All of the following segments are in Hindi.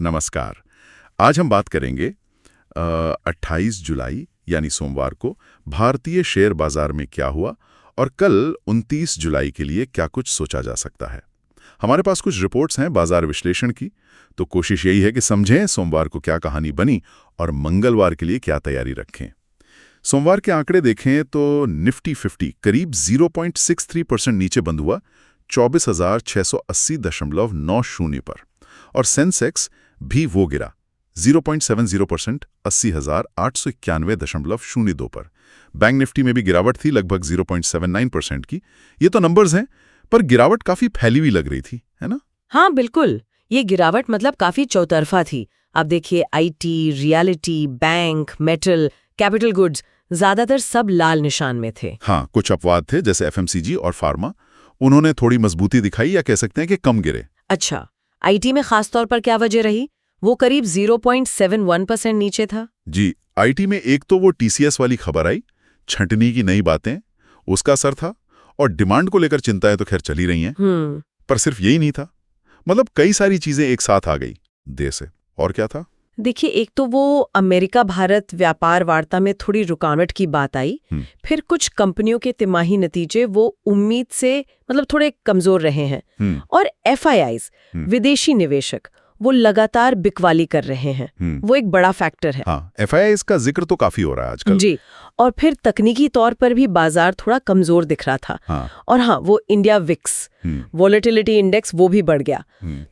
नमस्कार। आज हम बात करेंगे 28 जुलाई यानी सोमवार को भारतीय शेयर बाजार में क्या हुआ और कल 29 जुलाई के लिए क्या कुछ सोचा जा सकता है। हमारे पास कुछ रिपोर्ट्स हैं बाजार विश्लेषण की, तो कोशिश यही है कि समझें सोमवार को क्या कहानी बनी और मंगलवार के लिए क्या तैयारी रखें। सोमवार के आंकड़े देखें तो निफ्टी 50 करीब 0.63% नीचे बंद हुआ 24,680.90 पर, और सेंसेक्स भी वो गिरा 0.70% 80,891.02 पर। बैंक निफ्टी में भी गिरावट थी लगभग 0.79% की। ये तो नंबर्स हैं, पर गिरावट काफी फैली हुई लग रही थी, है ना? हाँ बिल्कुल, ये गिरावट मतलब काफी चौतरफा थी। आप देखिए IT, reality, bank, metal, capital goods, ज्यादातर सब लाल निशान में थे। हाँ, कुछ अपवाद थे जैसे एफएमसीजी और फार्मा, उन्होंने थोड़ी मजबूती दिखाई या कह सकते हैं कि कम गिरे। अच्छा, आईटी में खास तौर पर क्या वजह रही? वो करीब 0.71% नीचे था। जी, आईटी में एक तो वो टीसीएस वाली खबर आई, छंटनी की नई बातें, उसका असर था, और डिमांड को लेकर चिंताएं तो खैर चली रही हैं। पर सिर्फ यही नहीं था, मतलब कई सारी चीजें एक साथ आ गई देर से। और क्या था? देखिए, एक तो वो अमेरिका भारत व्यापार वार्ता में थोड़ी रुकावट की बात आई। फिर कुछ कंपनियों के तिमाही नतीजे वो उम्मीद से मतलब थोड़े कमजोर रहे हैं। और एफआईआईज, विदेशी निवेशक, वो लगातार बिकवाली कर रहे हैं। वो एक बड़ा फैक्टर है। हाँ, एफआईआईज का जिक्र तो काफी हो रहा है आजकल। जी, और फिर तकनीकी तौर पर भी बाजार थोड़ा कमजोर दिख रहा था। और हाँ, वो इंडिया विक्स वोलेटिलिटी इंडेक्स वो भी बढ़ गया।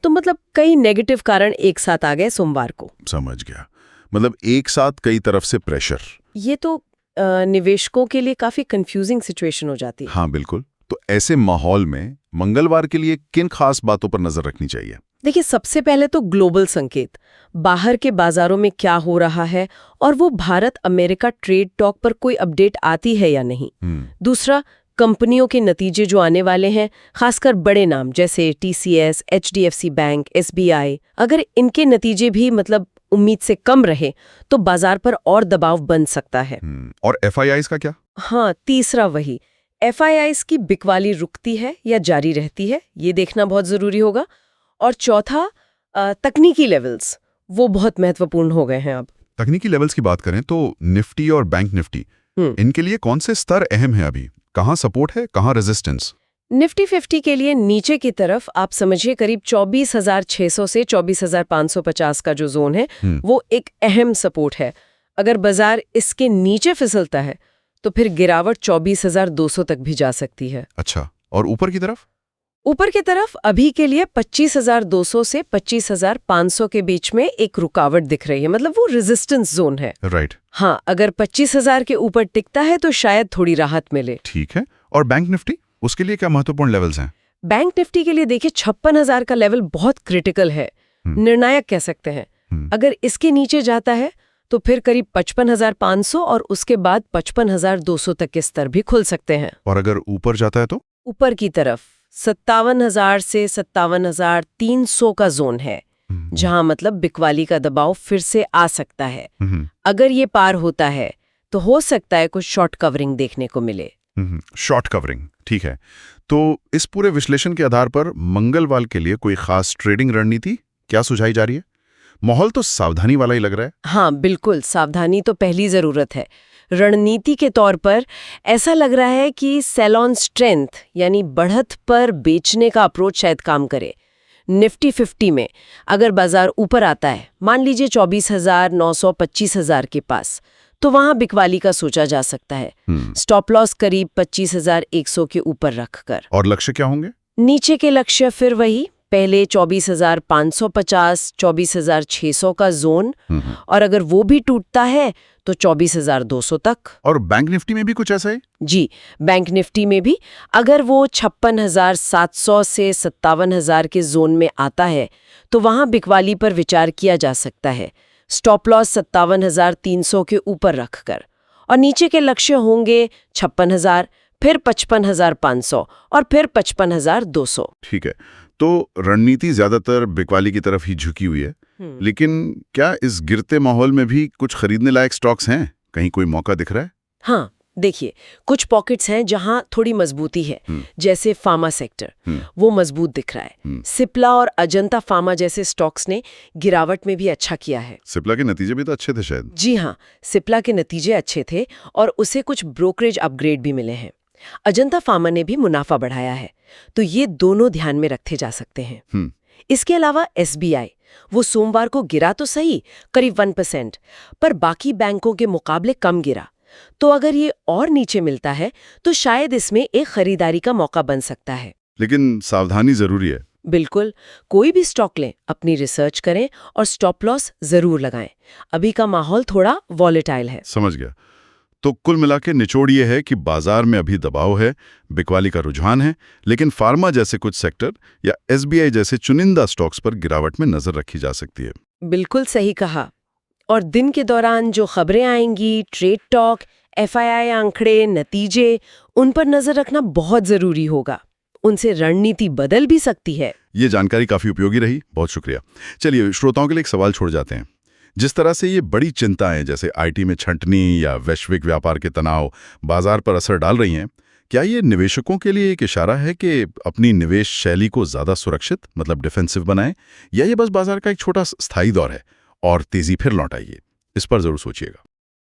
तो मतलब कई नेगेटिव कारण एक साथ आ गए सोमवार को। समझ गया, मतलब एक साथ कई तरफ से प्रेशर। ये तो निवेशकों के लिए काफी कंफ्यूजिंग सिचुएशन हो जाती है। हाँ बिल्कुल। तो ऐसे माहौल में मंगलवार के लिए किन खास बातों पर नजर रखनी चाहिए? देखिए, सबसे पहले तो ग्लोबल संकेत, बाहर के बाजारों में क्या हो रहा है और वो भारत अमेरिका ट्रेड टॉक पर कोई अपडेट आती है या नहीं। दूसरा, कंपनियों के नतीजे जो आने वाले हैं, खासकर बड़े नाम जैसे टीसीएस, एचडीएफसी बैंक, एसबीआई, अगर इनके नतीजे भी मतलब उम्मीद से कम रहे तो बाजार पर और दबाव बन सकता है। और एफआईआईज का क्या? हाँ, तीसरा वही, एफआईआईज की बिकवाली रुकती है या जारी रहती है, ये देखना बहुत जरूरी होगा। और चौथा, तकनीकी लेवल्स, वो बहुत महत्वपूर्ण हो गए हैं अब। तकनीकी लेवल्स की बात करें तो निफ्टी और बैंक निफ्टी, इनके लिए कौन से स्तर अहम है अभी? कहाँ सपोर्ट है, कहाँ रेजिस्टेंस? निफ्टी 50 के लिए नीचे की तरफ आप समझिए करीब 24,600 से 24,550 का जो जोन है, वो एक अहम सपोर्ट है। अगर बाजार इसके नीचे फिसलता है तो फिर गिरावट 24,200 तक भी जा सकती है। अच्छा, और ऊपर की तरफ? ऊपर की तरफ अभी के लिए 25,200 से 25,500 के बीच में एक रुकावट दिख रही है, मतलब वो रेजिस्टेंस जोन है। राइट। हाँ, अगर 25,000 के ऊपर टिकता है तो शायद थोड़ी राहत मिले। ठीक है। और बैंक निफ्टी, उसके लिए क्या महत्वपूर्ण लेवल्स हैं? बैंक निफ्टी के लिए देखिए 56,000 का लेवल बहुत क्रिटिकल है, निर्णायक कह सकते हैं। अगर इसके नीचे जाता है तो फिर करीब 55,500 और उसके बाद 55,200 तक के स्तर भी खुल सकते हैं। और अगर ऊपर जाता है तो? ऊपर की तरफ 57,000 से 57,300 का जोन है, जहां मतलब बिकवाली का दबाव फिर से आ सकता है। अगर ये पार होता है तो हो सकता है कुछ शॉर्ट कवरिंग देखने को मिले। शॉर्ट कवरिंग, ठीक है। तो इस पूरे विश्लेषण के आधार पर मंगलवार के लिए कोई खास ट्रेडिंग रणनीति क्या सुझाई जा रही है? माहौल तो सावधानी वाला ही लग रहा है। हाँ बिल्कुल, सावधानी तो पहली जरूरत है। रणनीति के तौर पर ऐसा लग रहा है कि सेल ऑन स्ट्रेंथ यानी बढ़त पर बेचने का अप्रोच शायद काम करे। निफ्टी 50 में अगर बाजार ऊपर आता है, मान लीजिए 24,900 25,000 के पास, तो वहां बिकवाली का सोचा जा सकता है। स्टॉप लॉस करीब 25,100 के ऊपर रखकर। और लक्ष्य क्या होंगे? नीचे के लक्ष्य फिर वही, पहले 24,550 24,600 का जोन, और अगर वो भी टूटता है तो 24,200 तक। और बैंक निफ्टी में भी कुछ ऐसा है? जी, बैंक निफ्टी में भी अगर वो 56,700 से 57,000 के जोन में आता है तो वहां बिकवाली पर विचार किया जा सकता है, स्टॉप लॉस 57,300 के ऊपर रखकर। और नीचे के लक्ष्य होंगे 56,000, फिर 55,500 और फिर 55,200। ठीक है। तो रणनीति ज्यादातर बिकवाली की तरफ ही झुकी हुई है, लेकिन क्या इस गिरते माहौल में भी कुछ खरीदने लायक स्टॉक्स हैं? कहीं कोई मौका दिख रहा है? हाँ, देखिए, कुछ पॉकेट्स हैं जहां थोड़ी मजबूती है, जैसे फार्मा सेक्टर, वो मजबूत दिख रहा है। सिप्ला और अजंता फार्मा जैसे स्टॉक्स ने गिरावट में भी अच्छा किया है। सिप्ला के नतीजे भी तो अच्छे थे शायद। जी हाँ, सिप्ला के नतीजे अच्छे थे और उसे कुछ ब्रोकरेज अपग्रेड भी मिले हैं। अजंता फार्मा ने भी मुनाफा बढ़ाया है, तो ये दोनों ध्यान में रखे जा सकते हैं। इसके अलावा SBI, वो सोमवार को गिरा तो सही, करीब 1%, पर बाकी बैंकों के मुकाबले कम गिरा। तो अगर ये और नीचे मिलता है तो शायद इसमें एक खरीदारी का मौका बन सकता है। लेकिन सावधानी जरूरी है। बिल्कुल, कोई भी स्टॉक लें, अपनी रिसर्च करें और स्टॉप लॉस जरूर लगाएं। अभी का माहौल थोड़ा वॉलेटाइल है। समझ गया। तो कुल मिला के निचोड़ ये है कि बाजार में अभी दबाव है, बिकवाली का रुझान है, लेकिन फार्मा जैसे कुछ सेक्टर या SBI जैसे चुनिंदा स्टॉक्स पर गिरावट में नजर रखी जा सकती है। बिल्कुल सही कहा। और दिन के दौरान जो खबरें आएंगी, ट्रेड टॉक, FII आंकड़े, नतीजे, उन पर नजर रखना बहुत जरूरी होगा। उनसे रणनीति बदल भी सकती है। ये जानकारी काफी उपयोगी रही, बहुत शुक्रिया। चलिए, श्रोताओं के लिए एक सवाल छोड़ जाते हैं। जिस तरह से ये बड़ी चिंताएं जैसे IT में छंटनी या वैश्विक व्यापार के तनाव बाजार पर असर डाल रही हैं, क्या ये निवेशकों के लिए एक इशारा है कि अपनी निवेश शैली को ज्यादा सुरक्षित, मतलब डिफेंसिव बनाएं, या ये बस बाजार का एक छोटा स्थायी दौर है और तेजी फिर लौट आएगी? इस पर जरूर सोचिएगा।